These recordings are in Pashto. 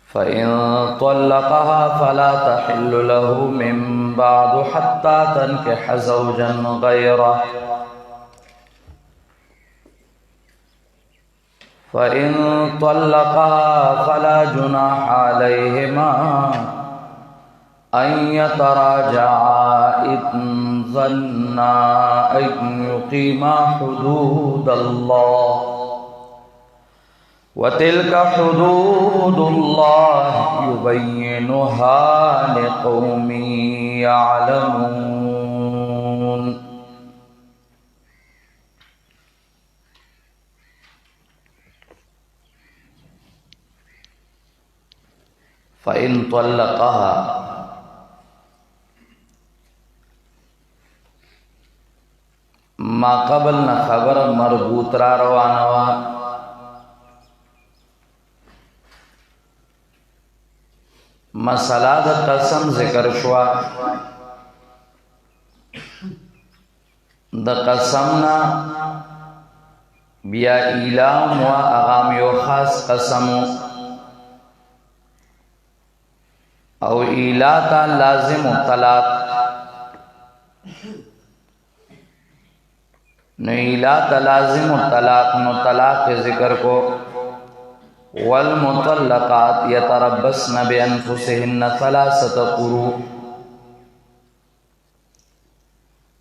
فإن طلقها فلا تحل له من بعد حتى تنكح زوجا غيره فإن طلقها فلا جناح عليهما أن يتراجعا إن ظنا أن يقيما حدود الله وتلك حدود الله يبينها لقوم يعلمون. فإن طلقها ما قبل نہ خبر مربوط را روانوا مسئلہ دا قسم ذکر شوا دا قسمنا بیا ایلام و اغامیو خاص قسمو او ایلاتا لازم و طلاق نو ایلاتا لازم و طلاق نو طلاق ذکر کو والمطلقات یتربصن بانفسهن ثلاثه قروء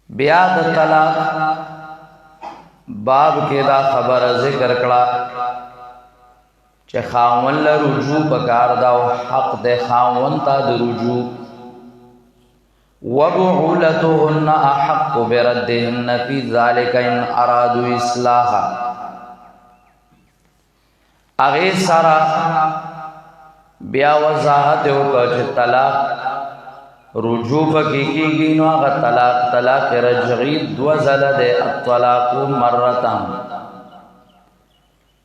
بیا د طلاق باب کې دا خبر ذکر کړه چې خاوند له رجوع پکار دا او حق د خاوند ته د رجوع وبعولتهن احق بردهن في ذلك ان ارادوا اصلاحا اغه سارا بیا وضاحت وکړه چې طلاق رجوع پکې کېږي نو هغه طلاق رجعي دو ځله ده الطلاق مرتان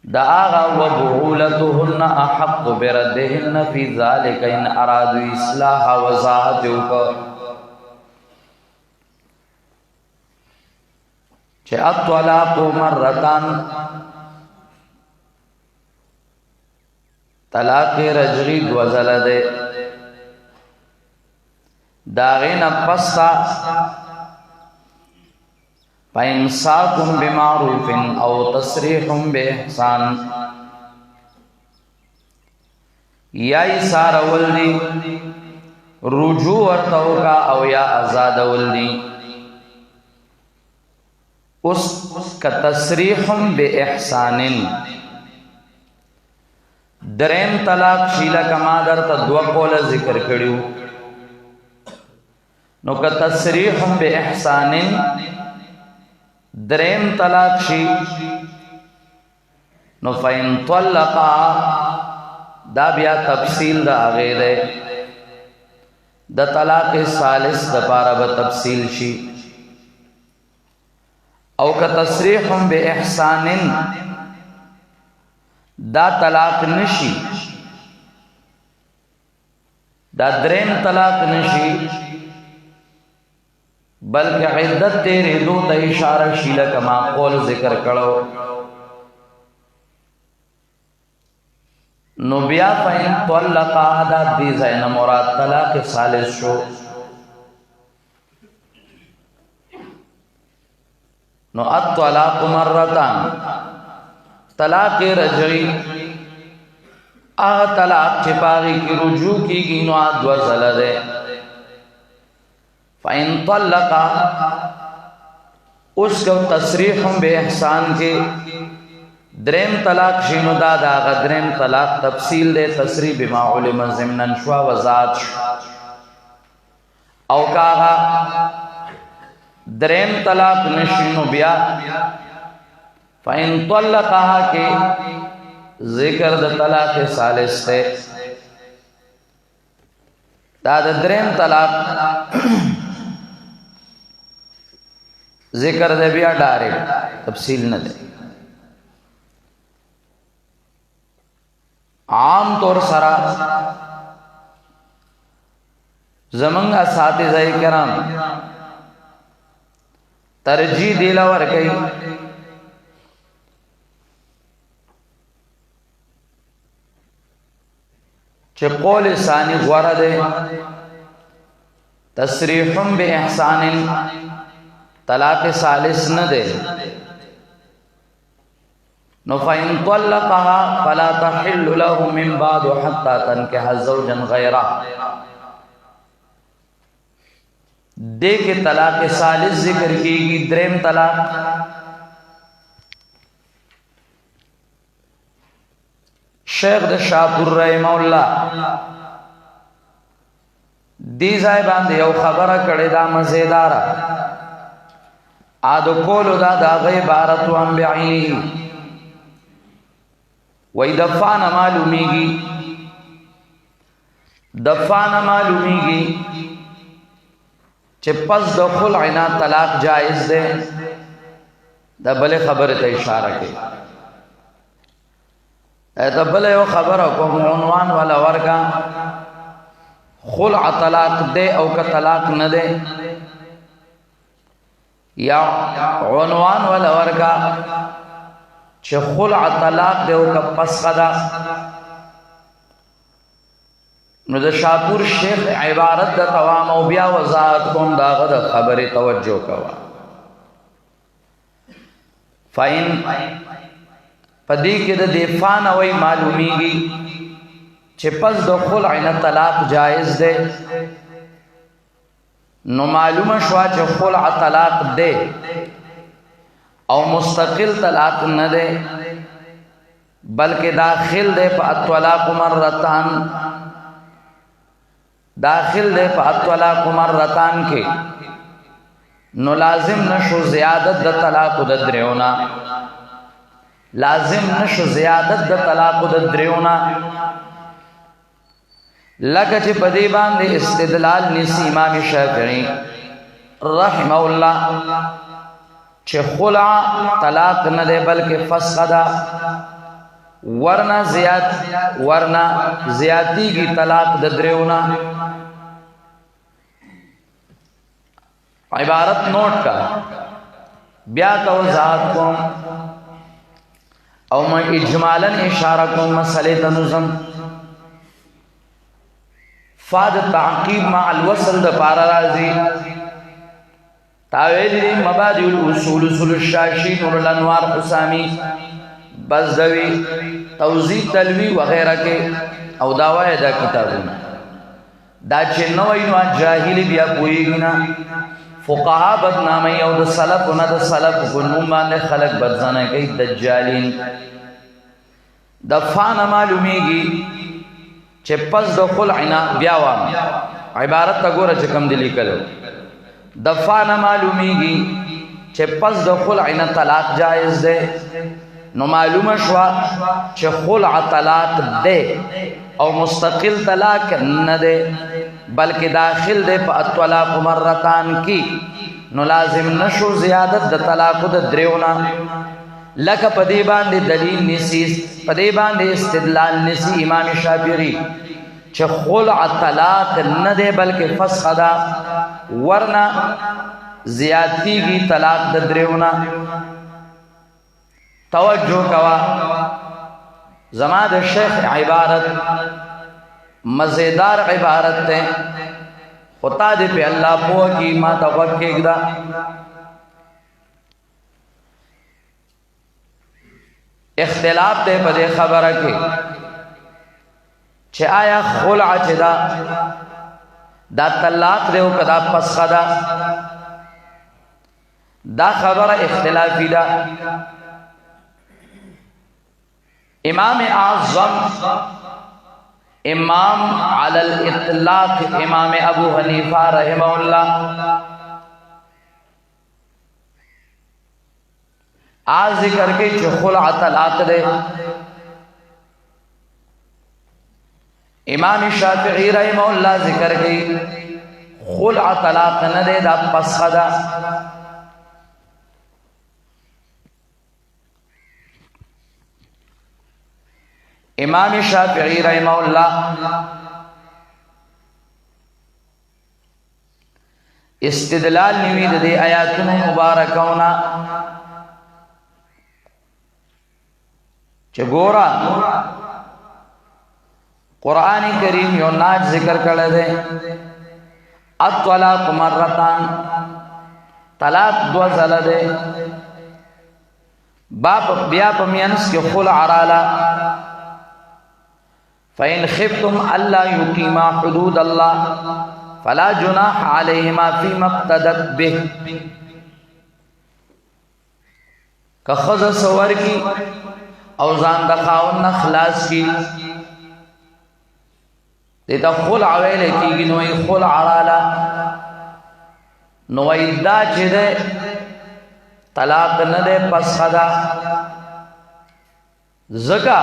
دا آغا وبعولتهن احق بردهن في ذلك ان ارادوا اصلاحا وضاحت وکړه چې الطلاق مرتان طلاق رجعی دو ځله ده داغین پستا فإمساك بمعروف او تصریح بإحسان یا ایسار ولدی رجوع ورتوکا او یا ازاد ولدی اس کا تصریح بإحسان دریم طلاق شیلا کما در تا دو قول ذکر کریو نو کا تصریح بإحسان دریم طلاق شی نو فین طلقا دا بیا تفصیل دا غیره دا طلاق ثالث دا پارا با تفصیل شی او کا تصریح بإحسان دا طلاق نشی دا درین طلاق نشی بلکہ عدت تیرے دو تا اشارہ شیلہ کما قول ذکر کرو نو بیا فین طلقا دا دی زین مراد طلاق ثالث شو نو الطلاق مرتان طلاق رجعی طلاق چپاغی کی رجوع کی گینو دو ځله ده فإن طلقا اس کو تصریح بے احسان کے درین طلاق شینو دادا غدرین طلاق تفصیل دے تصریح بما علم ضمنن شوا وزاد او کاغا درین طلاق نشینو بیا فإن طلقها کے ذکر دا طلاق ثالث تے دا درین طلاق ذکر دے بیا ڈائریکٹ تفصیل نہ دے عام طور سرا زمنگ اساتذہ کرام ترجیح دیلا ورکی چې قول ثانی غوره دی تصریح باحسان طلاق ثالث نه دی نو فإن طلقها فلا تحل له من بعد حتى تنكح زوجا غيره دے کے طلاق ثالث ذکر کی گی دریم طلاق شیخ د شاپور رحمہ اللہ دی ځای باندې یو خبره کړې دا مزیدار ادو کولو دا عبارت عن بعینه وی دفعنا معلومیگی چه پس د خلعنا طلاق جائز دے دا بلے خبر تا اشارہ کے دا بلے یو خبر کو عنوان والا ورگا خلع طلاق دے او کا طلاق نہ دے یا عنوان والا ورگا چه خلع طلاق دے او کا پسخ دا نو دا شاپور شیخ عبارت دا توام او بیا وضاحت کن دا غد خبر توجہ کوا فائن پدی کے دا دیفان وی معلومی گی چه پس دا خلعنا طلاق جائز دے نو معلوم شوا چه خلع طلاق دے او مستقل طلاق نہ دے بلکہ داخل دے پا الطلاق مرتان کے نو لازم نشو زیادت دا طلاق دا دریونا لکہ چی پدی باندے استدلال نیسی امام شافعی رحمہ اللہ چه خلع طلاق نہ دے بلکہ فسخ دا ورنہ زیادتی کی طلاق دریونا عبارت نوٹ کا بیا توضاحت کو او میں اجمالاً اشارہ کو مسئلے تنظم فاد تعقیب مع الوصل دا پارا رازی تاویل دی مبادی الاصول اصول الشاشی نور الانوار حسامی بزدوی توضیح تلوی وغیرہ کے او دعوی دا کتابونا دا چه نوینو جاہلی بیا پوئی گنا فقہا بدنامی او دا سلفونا دا سلف کنون باندے خلق بدزانا کئی دجالین دفانا معلومی گی چه پس دا خلعنا بیاوام عبارت تا گورا چکم دلی کلو دفانا معلومی گی چه پس دا خلعنا طلاق جائز دے نو معلوم شوا چه خلع طلاق دے او مستقل طلاق نہ دے بلکہ داخل دے پا الطلاق مرتان کی نو لازم نشو زیادت دا طلاق دا دریونا لکا پدیبان دے دلیل نسیس پدیبان دے استدلال نسی امام شافعی چه خلع طلاق نہ دے بلکہ فسخ دا ورنہ زیادتی کی طلاق دا دریونا توجہ کوا زمان شیخ عبارت مزیدار عبارت تے خطا دے پہ اللہ پو کی ما توقع دا اختلاف دے پہ دے خبر کے چھے آیا خلع چھے دا طلاق دے کدا پسخ دا خبر اختلافی دا امام اعظم امام علی الاطلاق امام ابو حنیفہ رحمہ اللہ آج ذکر کے چھو خلع طلاق دے امام شافعی رحمہ اللہ ذکر کے خلع طلاق نہ دے دا پسخ دا امام شافعی رحمہ اللہ استدلال نوید دے آیاتن مبارکونا چه گورا قرآن کریم یو ناج ذکر کړی دی الطلاق مرتان طلاق دو ځله دی بیا په مینس کې خلع رااله فإن خفتم ألا يقيما حدود الله فلا جناح عليهما فيما اقتدت به که خزه سور کی او ځان د خاوند خلاص کی دیتا خلع ویل کیږي نو یې خلع رااله نو دا چې ده طلاق نه ده پس خدا زکا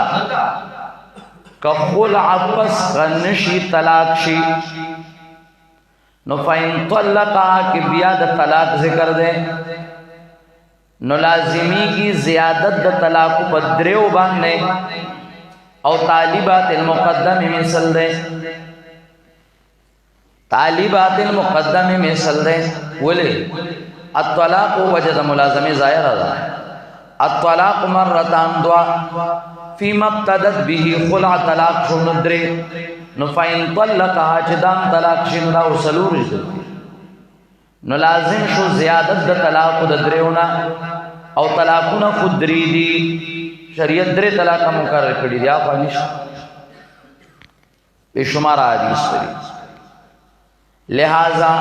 که خلع پس غنشی طلاق شي نو فإن طلقها کی بیا د طلاق ذکر ده نو لازمی کی زیادت د طلاق په دریو باندې او طالبات المقدم مثل ده طالبات المقدم مثل ده ولی الطلاق وجد ملازمه ظاهر ده الطلاق مرتان دوا فيما ابتدت به خلع طلاق شندري نو فإن طلقها چدام طلاق شندا وسلور نو لازم شو زیادت د طلاق د دریونا او طلاقونه خود دری دي شریعت درې طلاق مقرر کړی دی اپ انش به شمار حدیث دی لہذا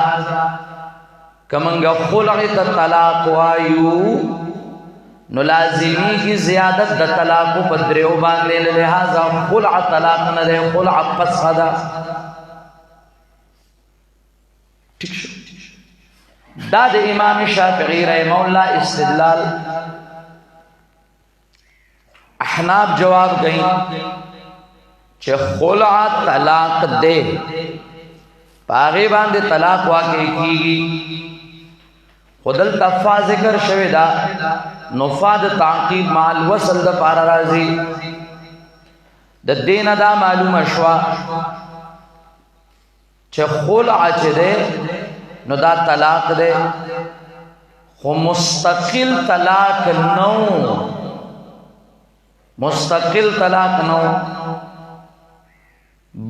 کمنګ خلع ت طلاق وایو نو لازمی کی زیادت د طلاق په دریو باندې لہذا خلع طلاق نه ده خلع پس خدا ٹھیک شو دا د امام شافعی رحمه الله استدلال احناف جواب گئی چې خلع طلاق ده پاغي باندې طلاق واقع کیږي خودل تفا ذکر شوی دا نفاد تعقیب مال وصل دا پارا رازی دا دین دا معلوم شوا چه خلع چه دے نو دا طلاق دے خو مستقل طلاق نو مستقل طلاق نو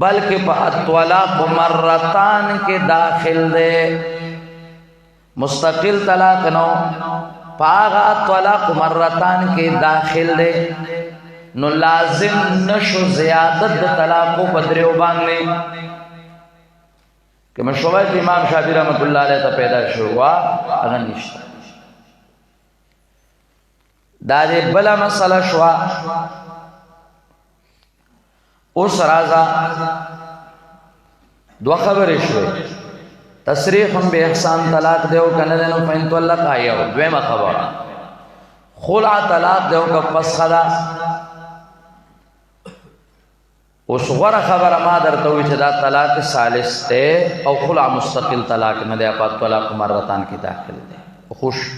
بلکہ پا الطلاق مرتان کے داخل دے مستقل طلاق نو پاغا طلاق مرتان کے داخل دے نو لازم نشو زیادت طلاق کو بدریو باندے کہ مشروعیت امام شافعی رحمت اللہ علیہ تا پیدا شوا اگر نشتا دادے بلا مسئلہ شوا اس رازا دو خبر شوئے تصریح بے احسان طلاق دیو کنه دینو فین طلق آیو دویم خبر خلع طلاق دیو که پس خدا اس غور خبر ما در توی چه دا طلاق ثالث تے او خلع مستقل طلاق ندے اپا طلاق مرتان کی داخل دے خوش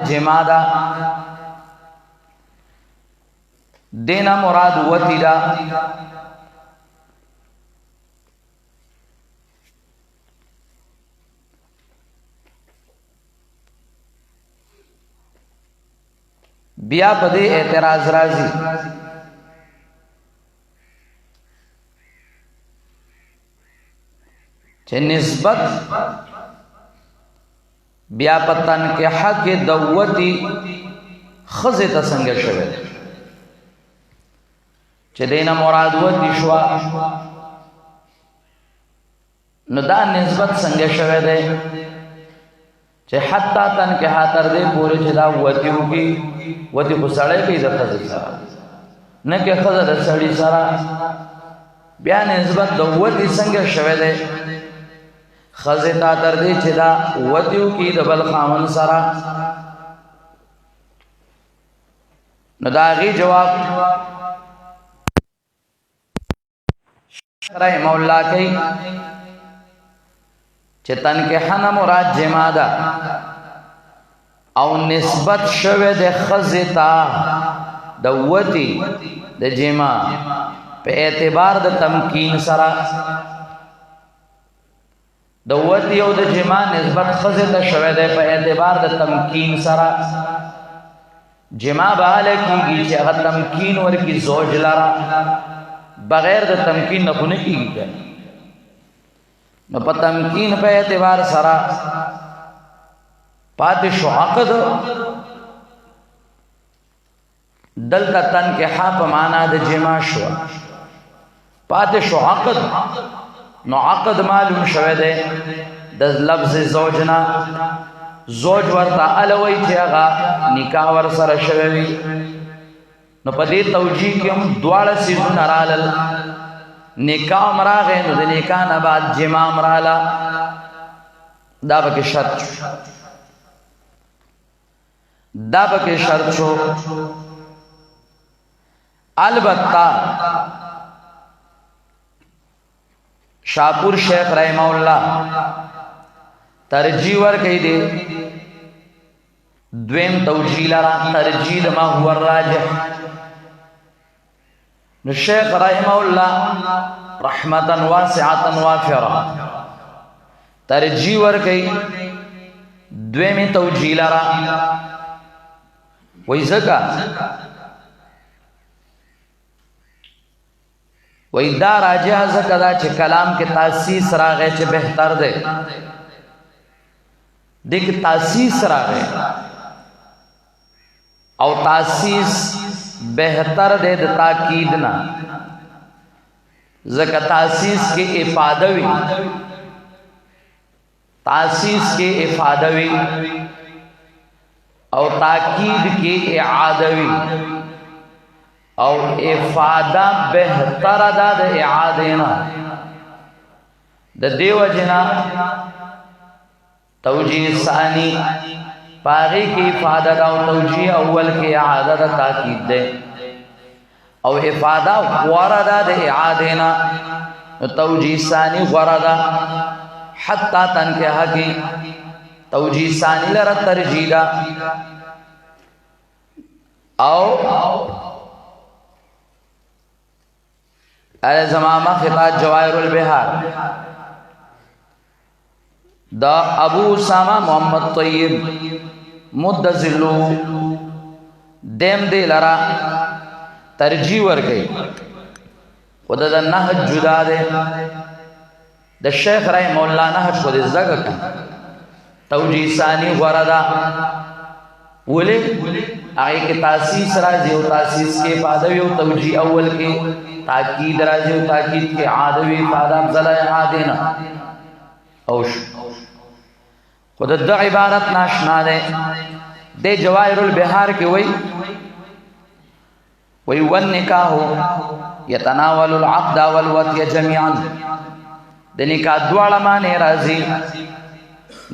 جما دا دینا مراد وتی دا بیا پدې اعتراض راځي چې نسبت بیا پتن کې حق دوتی خزه ته څنګه شوه چې دینه مراد وتی شو نو دا نسبت څنګه شوه ده چې حتا تن کې هاتر دې پورې چې دا وتیو کې وتی خو سړی کې د خزه سره نه کې خزه د سړی سره بیا نسبت د وتی څنګه شوه ده خزه تا تر دې چې دا وتیو کې د بل خامن سره نو دا غي جواب رحم الله کوي چې تن کې حنا مراد جما ده او نسبت شوه د خزه تا د وتی د جما په اعتبار د تمکین سره د وتی او د جما نسبت خزه ته شوه ده په اعتبار د تمکین سره جما باله کیږي چې هغه تمکین ورکی زوج لرا بغیر د تمکین نه خونه کیږي نو په تمکین په اعتبار سره پاتې شو عقد دلته تن کې ح په معنا د جما شو پاتې شو عقد نو عقد معلوم شوه ده د لفظ زوجنا زوج ورته الوی چې هغه نکاح ور سره شوی وي نو په دې توجیه کې هم دواړه سيزونه رالل نکاح مراغه نو د نکاح نه بعد جما مراله دا به شرط شو البته شاپور شیخ رحمه الله ترجیح ور کوي دي دویم توجیه لرا ترجیح ما هو الراجح نو شیخ رحمه الله رحمتا واسعه وافره ترجیح ور کوي دویم توجیه لرا وای زکا وای دا راجح زکا دا چې کلام کې تاسیس راغی چې بهتر ده دیکھ تاسیس راغی او تاسیس بہتر دے د تاکید نہ زکا تاسیس کے افادوی او تاکید کے اعادوی او افادہ بہتر دا د اعادینا د دیو جنا توجیہ ثانی پاغی کی افادہ دا او توجیہ اول کی اعادہ دا تاکید دے او افادہ غوردہ دے اعادینا توجیہ ثانی غوردہ حتی تنکیہ کی توجیہ ثانی لرہ ترجیدہ او زمامہ خطاب جواہر البحار دا ابو اسامہ محمد طیب مدذلو دیم دے لرا ترجیح ور گئی و دا نحج جدا دے دا شیخ رحمہ اللہ نحج کو دے زگا کن توجیح ثانی غردا ولی آئی کے تاسیس رازی و تاسیس کے افادوی و توجیح اول کے تاکید رازی و تاکید کے عادوی افادہ افضل اعادینا اوش خود دا عبارت ناشنا دے دے جواہر البحار کے وی والنکاہو یتناول العقد والوطی جميعا دے نکاح دوارا مانے رازی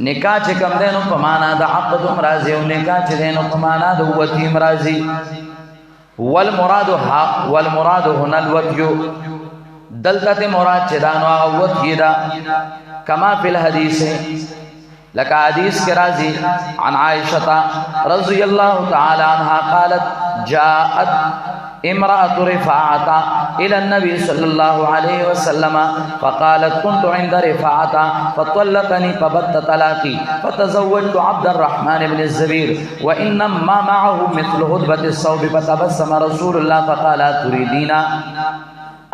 نکاح چکم دینو پمانا دا عقدم رازی و نکاح چدینو پمانا دا وطیم رازی والمراد هنا الوطیو دلتت مراد چدانو آغا وطی دا کما فی الحدیث لکه حدیث کے راضی عن عائشة رضی اللہ تعالی عنہ قالت جاءت امرأة رفاعة إلى النبي صلى الله عليه وسلم فقالت كنت عند رفاعة فطلقني فبت طلاقي فتزوجت عبد الرحمن بن الزبير وإنما معه مثل هدبة الصوب فتبسم رسول الله فقال تريدين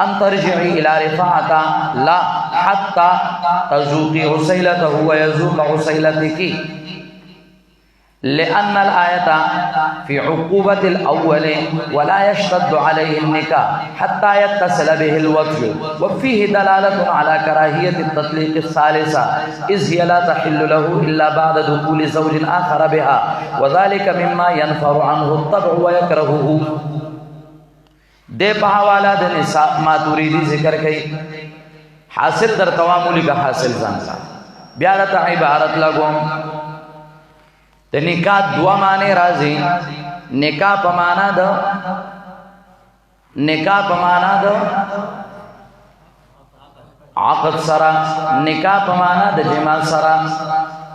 أن ترجعي إلى رفاعة لا حتى تذوقي عسيلته ويذوق عسيلتك لأن الآية في عقوبة الأول ولا يشتد عليه النكاح حتى يتصل به الوطي وفيه دلالة على كراهية التطليق الثالثة إذ هي لا تحل له إلا بعد دخول زوج آخر بها وذلك مما ينفر عنه الطبع ويكرهه. دے پہوالا د نساء ماتوریدی ذکر کئی حاصل در توامولی کا حاصل زنسا بیارتا عبارت لگوم تے نکاح دعا مانے رازی نکاح پمانا دا عقد سرا نکاح پمانا دا جمع سرا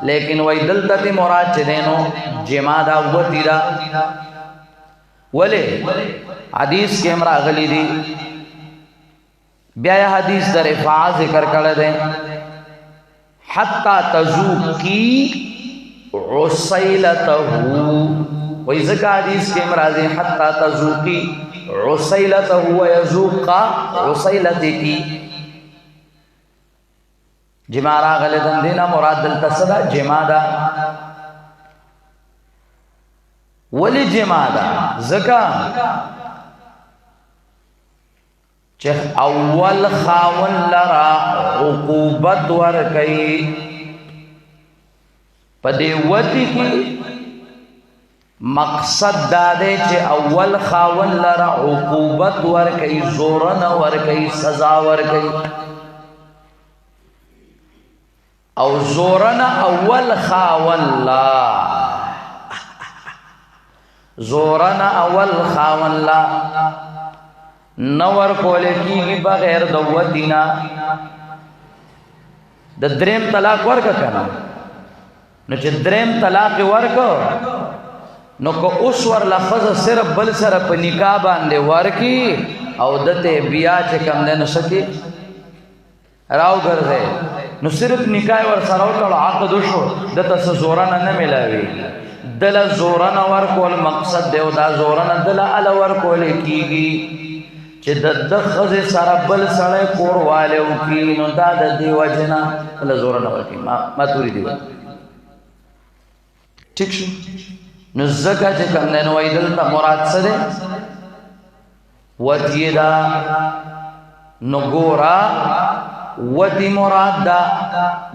لیکن وی دلتا تی مراد چے دینو جمع دا وطی دا ولی حدیث کے امرا غلی دی بیا حدیث در رفاع ذکر کر دیں حتی تذوقی عسیلتہو وی ذکر حدیث کے امرا دی حتی تذوقی عسیلتہو ویذوق عسیلتکی جمع را غلی دن دینا مراد دلتا صدا جمع دا ولی جمع دا ذکر چه اول خاون لرا عقوبت ورکی پا دیوتی کی مقصد دادے چه اول خاون لرا عقوبت ورکی زورن ورکی سزا ورکی او زورن اول خاون لا زورن اول خاون لا نور کولے کی بغیر دوتینا دا درم طلاق ورکا کنا نو چه درم طلاق ورکا نو که اس ور لفظ صرف بل سر پا نکاح باندے ورکی او دتے بیا چه کم دے نو سکی راو گرزے نو صرف نکاح ور سراو کلو عقدو شو دتا سا زوران نمیلاوی دل زوران ورکول مقصد دیو دا زوران دل علا ورکول کی گی چه د خز سره بل سړی کور والو کی نو دا د دی وجنا له زور نه ورکی ما توری دی ٹھیک شو نو زکه چې کوم نه وای دلته مراد څه ده وتی دا نو ګورا وتی مراد دا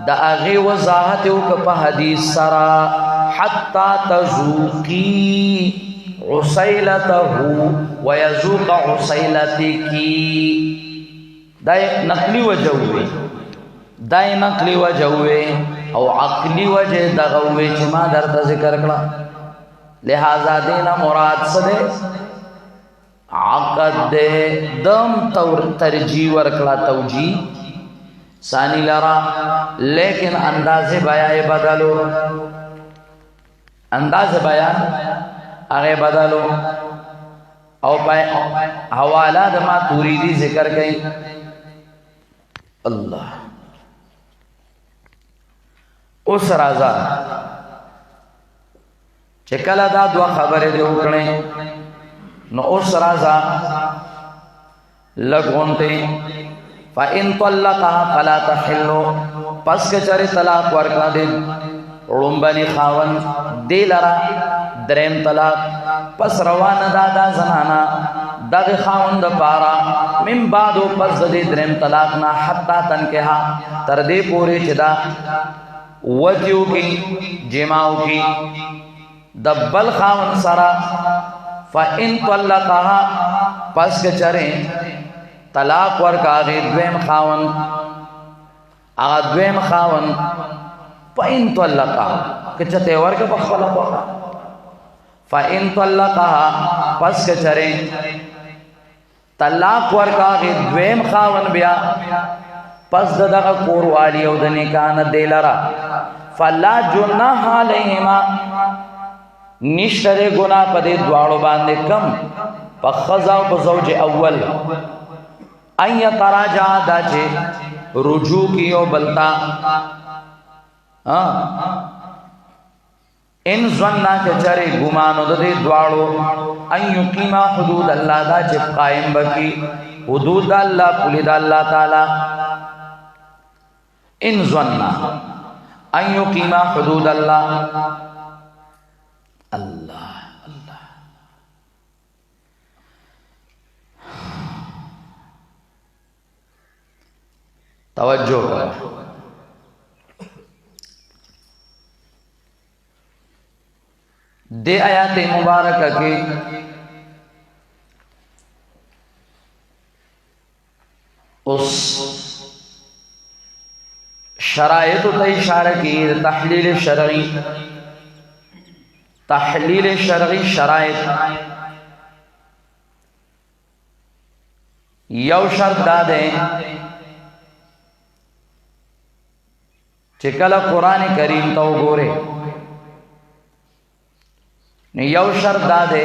د هغه وضاحت وک په حدیث سره حتا تذوقی عسیلته ویذوق عسیلتکی دای نقلی وجوه دای نقلی وجوه او عقلی وجه دغوه چې ما درته ذکر کړه لہذا دینا مراد سده عقد دے دم ترجیح ورکلا توجیح ثانی لرا لیکن انداز بیان بدلو انداز بیان آگے بدلو او پائے حوالہ دما توریدی ذکر کئی اللہ اس رازا چکل دا دو خبر دے اکڑے نو اس رازا لگونتے فَإِن طَلَّقَهَا فَلَا تَحِلُّ پس کے چرے طلاق ورکا دے رنبنی خاون دے لرا درم طلاق پس روان دادا زنانا داغ خاون دا پارا من بعدو پس دے درم طلاقنا حتی تنکہا تردے پورے چدا وجیو کی جماؤ کی دبل خاون سرا فَإِن طَلَّقَهَا پس کے چرے طلاق ورکا آغی دویم خاون آغا دویم خاون فَإِن طَلَّقَهَا کچھتے ورکا بخبلا پوکا فَإِن طَلَّقَهَا پس کچھرے طلاق ورکا آغی دویم خاون بیا پس ددغا کوروالی او دنکان دے لرا فلا جناح علیہما نشتر گناہ پدے دوارو باندے کم پا خزا و پا زوج اول این یتراجع دا چے رجوع کیو بلتا ان ظننا کے چرے گمانو دے دوارو ان یقیما حدود اللہ دا چے قائم بکی حدود اللہ پولید اللہ تعالی ان ظننا ان یقیما حدود اللہ اللہ اللہ توجہ کرو دے آیات مبارکہ کی اس شرائط تا اشارہ کی تحلیل شرعی شرائط یو شرط دادے چکل قرآن کریم تو گورے یو شرط دادے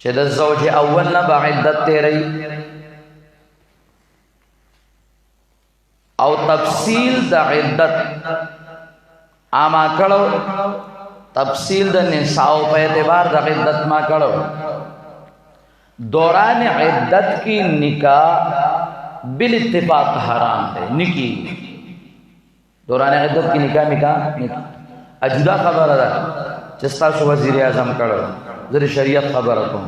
چہ دا زوج اول نبا عدت تیرئی او تفصیل دا عدت آما کڑو تفصیل دا نساؤ پہ اعتبار دا عدت ما کڑو دوران عدت کی نکاح بالاتفاق حرام ہے نکی دوران عدت کی نکاح اجدا خبر ہے چستا سو وزیر اعظم کڑو ذری شریعت خبر کن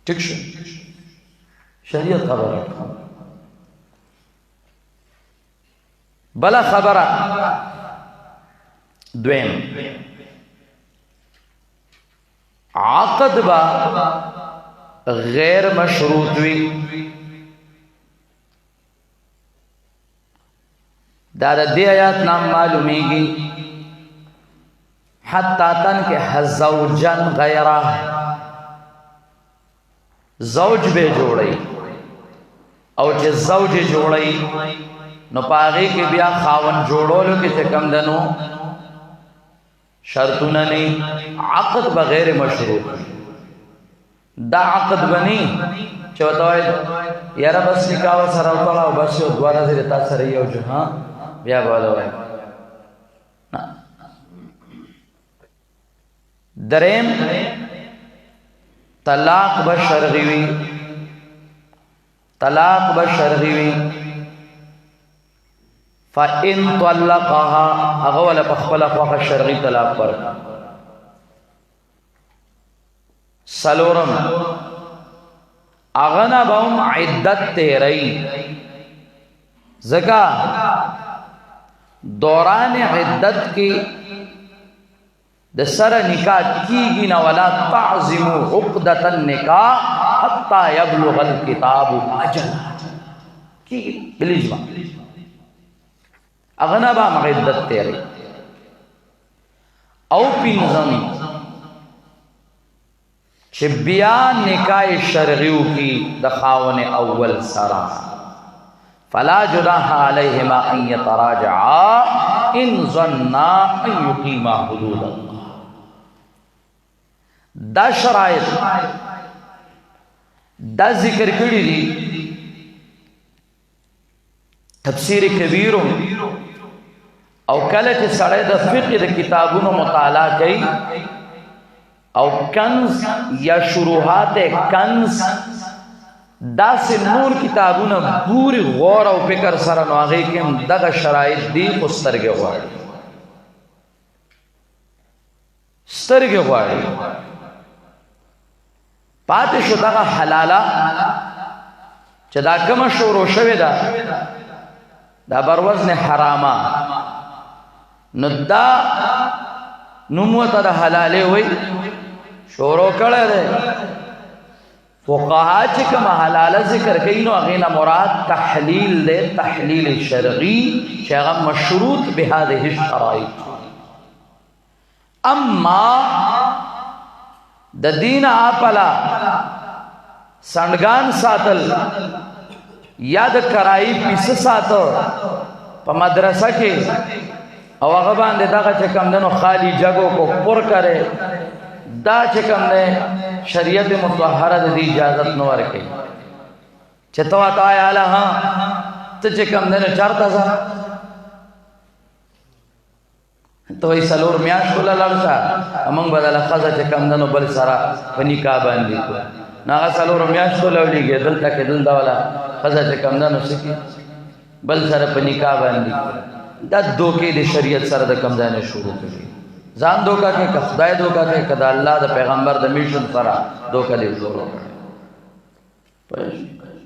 ٹھیک شو شریعت خبر کن بلا خبر دویم عقد با غیر مشروط وی دادا دی آیات نام معلومی گی حتی تن کے زوجن غیرہ زوج بے جوڑی او چه زوج جوڑی نو پاغی کے بیا خاون جوڑولو کی تکم دنو شرطوننی عقد بغیر مشروط دا عقد بنی چوتاوی یارا بس نکاو سراو پڑاو بس یو دوارا زیر تا سرائی او جو ہاں بیا بولو ہے دریم طلاق بشرغیوی فَإِن طَلَّقَهَا اغوال پخبل اخواق الشرغی طلاق پر سلورم اغنا باؤم عدت تیرئی زکا دوران عدت کی دسر نکاح کی گی ولا تعظموا عقدۃ النکاح حتی یبلغ الکتاب اجل کی بالاجماع اغنا با عدت تیرئی او پینزم چھ بیان نکاح شرعیو کی دخاون اول سرا فلا جناح علیہما ان یتراجعا ان ظننا ان یقیما حدود اللہ دا شرائط دا ذکر کری دی تفسیر کبیروں او کلچ سڑے دا فقہ دا کتابونو مطالعہ کئی او کنز یا شروحات کنز دا سے نور کتابون پوری غور او فکر سرن واغی کم دا شرائط دی سترگے غواری پاتی شو دا حلالا چا دا کم شورو شوی دا بروزن حراما نو دا نموتا دا حلالے ہوئی شورو کڑے دے فقہا چکم حلالہ ذکر کئینو اغینا مراد تحلیل دے تحلیل شرعی شیغم مشروط بہادہ الشرائط اما دا دین آپلا سندگان ساتل یا د کرائی پیسه ساتو په مدرسه کې او هغه باندې دغه چې کوم دنو خالی جگو کو پر کرے دا چې کوم دی شریعت مطهره د اجازت نه ورکوي چې ته ورته وایې هله ها ته چې کوم دی نو چېرته ځه ته وایي څلور میاشتو له لاړ شه موږ به دله ښځه چې کوم دی نو بل سره په نکاح باندې کړو نو هغه څلورو میاشتو له ولیږي دلته کې دلته والا ښځه چې کوم دی نو څه کړي بل سره په نکاح باندې کړو دا دوکې د شریعت سره د کوم ځای نه شروع کړي ځان دوکا کې که خدای دوکا کې که د الله د پیغمبر د میشن سره دوکا دې شروع کړي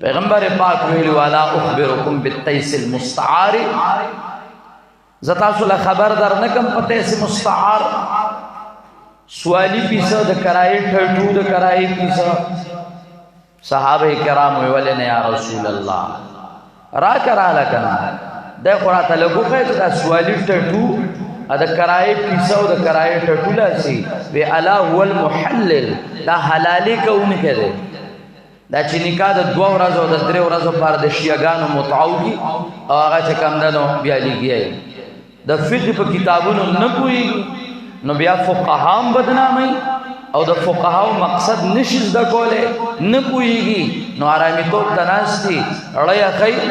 پیغمبر پاک ویلو والا اخبرکم بالتیس المستعار زه تاسو له خبر در نه کم په تیس مستعار سوالی پیسه د کرایې ټټو د کرایې پیسه صحابه کرام ویل نه یا رسول الله را کرا لکنا د قرآن لګو خې دا سوالی ټټو دا کرایې پیسه او د کرایې ټټو لاسي وی الا هو المحلل دا حلالي کوونکی دی دا چې نکاح د 2 ورځو او د 3 ورځو پر د شیعاګانو متعو کی او هغه چې کم دنو بیا لګي د فقه په کتابونو نه پوهیږي نو بیا فقهام بدنامي او د فقهاو مقصد نشي زده کوله نه پوهیږي نو آرامي توپ تناستي اړیا کوي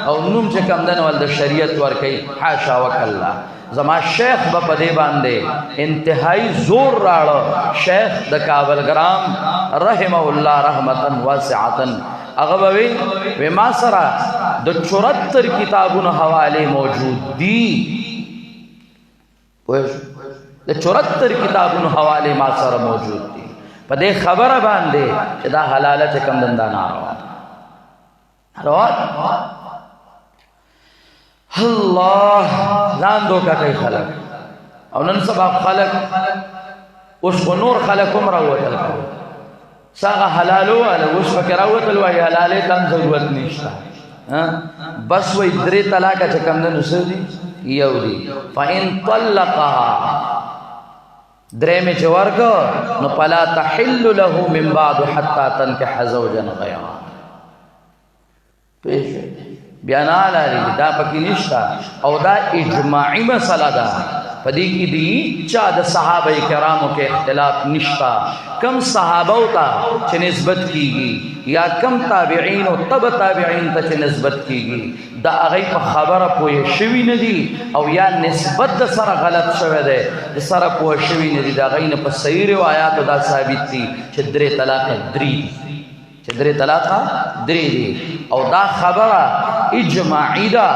او نوم چې کم دنو ول د شریعت ور کوي حاشا وکلا زما شیخ په پدې باندې انتهائی زور راړو شیخ د کابل ګرام رحمه الله رحمتا واسعه هغه وی ما سره د 74 کتابونو حواله موجود دي د 74 کتابونو حواله ما سره موجود دي په دې خبره باندې چې دا حلاله چې کم دندا نه راوړ الله ځان دوکا کوي خلک او نن سبا خلک اوس نور خلک هم راوتل ساغه حلالو ولا اوس فکر راوتل وای حلاله تم ضرورت نشته بس وای درې طلاق چې کم نه نسدي یو دي فإن طلقها درې می جوړګ نو پلا تحل له من بعد حتى تنكح زوجا غيره بیان علی دا پکې نشتا او دا اجماعی مسله ده پدې کې دی چا د صحابه کرامو کې اختلاف نشتا کم صحابه او ته چې نسبت کیږي یا کم تابعین او تبع تابعین ته چې نسبت کیږي دا هغه په خبره پوه شوی نه دي او یا نسبت د سره غلط شوی دی د سره پوه شوی نه دي دا غینه په صحیح روایت دا ثابت دي چې درې طلاق درې چې درې طلاق درې دي او دا خبره اجماعی دا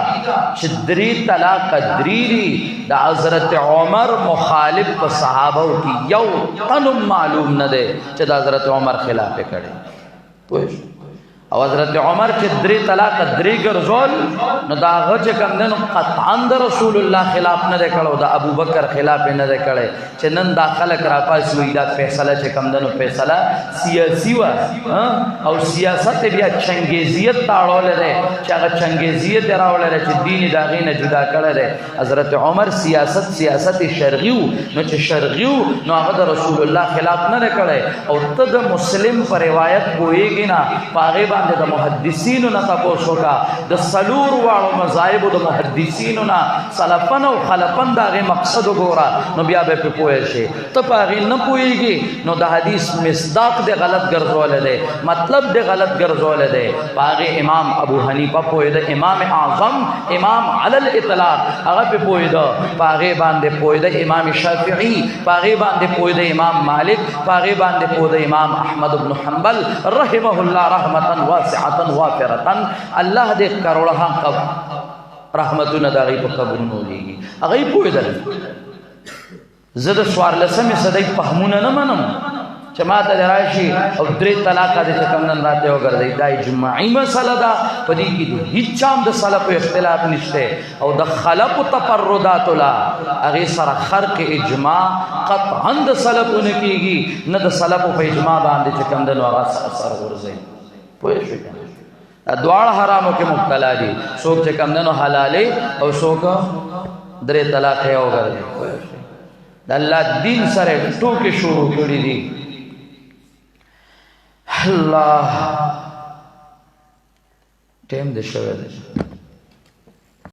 چې درې طلاق درې دي د حضرت عمر مخالف په صحابه کې یو تنم معلوم نه دی چې د حضرت عمر خلاف کړي پوه او حضرت عمر چې درې طلاق درې ګرځول نو دا هغه چې کوم دنو قطعا د رسول الله خلاف نه کړو د ابو بکر خلاف نه کړي چې نن داخله کرا پاس وی دا فیصله چې کوم دنو فیصله سیاسی و او سیاست بیا چنگیزیت تاړول لري چې هغه چنگیزیت راول لري چې دین دا غینه جدا کړل لري حضرت عمر سیاست شرعي نو چې شرعي نو هغه د رسول الله خلاف نه کړي او ته د مسلم پر روایت کویږي نه پاغه د محدثینو نه تاسو کا د سلور واړو مذاهب د محدثینو نه سلفن او خلفن دغه مقصد وګورا نو بیا به پوهه شي ته پاغه نه پوهیږي نو د حدیث مصداق د غلط ګرځول دی مطلب د غلط ګرځول دی پاغه امام ابو حنیفه پوهه د امام اعظم امام علی الاطلاق هغه په پوهه ده پاغه باندې پوهه د امام شافعی پاغه باندې پوهه د امام مالک پاغه باندې پوهه د امام احمد بن حنبل رحمه الله رحمتا واسعه وافره الله دې کروڑه قب رحمتونه دغه په قبرونو لګي هغه پوهیدل زده سوار لسمه صدای فهمونه نه منم چې ماته راشي او درې طلاق دې څنګه نن راته وګرځي دا اجماعي مسله ده په دې کې هیڅ چام د سلف اختلاف نشته او د خلق تفردات لا هغه سره خرق اجماع قطعا د سلفونه کېږي نه د سلف په اجماع باندې چې کوم د نوغه اثر ورځي پوه شئ دواړه حرامو کې مبتلا دي څوک چې کم دنو حلالي او څوک درې طلاق یې وګرځي د الله دین سره ټوکې شروع کړې دي الله ټیم دې شوی دی